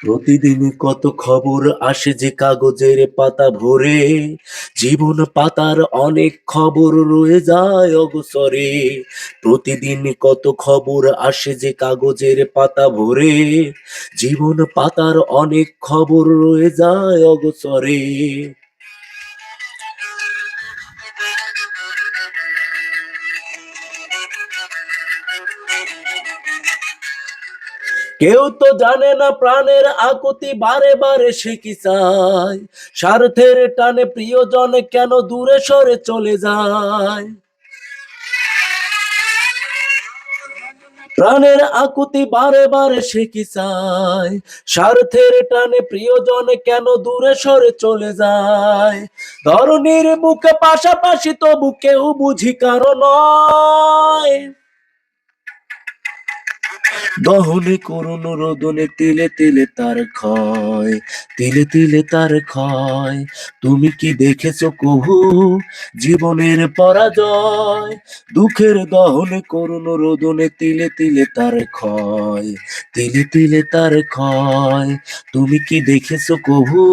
প্রতিদিন কত খবর আসে যে কাগজের পাতা ভরে, জীবন পাতার অনেক খবর রয়ে যায় অগোচরে। প্রতিদিন কত খবর আসে যে কাগজের পাতা ভরে, জীবন পাতার অনেক খবর রয়ে যায় অগোচরে। কেউ তো জানে না প্রাণের আকুতি, বারে বারে সে কি চায়, স্বার্থের টানে প্রিয়জন কেন দূরে সরে চলে যায়। প্রাণের আকুতি বারে বারে সে কি চায়, স্বার্থের টানে প্রিয়জন কেন দূরে সরে চলে যায়। ধরনীর বুকে পাশাপাশি তবু কেউ বুঝি কারো নয়। দহনে করুণ রোদনে তিলে তিলে তার ক্ষয়, তিলে তিলে তার ক্ষয়। তুমি কি দেখেছো কভু জীবনের পরাজয়? দুঃখের দহনে করুণ রোদনে তিলে তিলে তার ক্ষয়, তিলে তিলে তার ক্ষয়। তুমি কি দেখেছো কভু?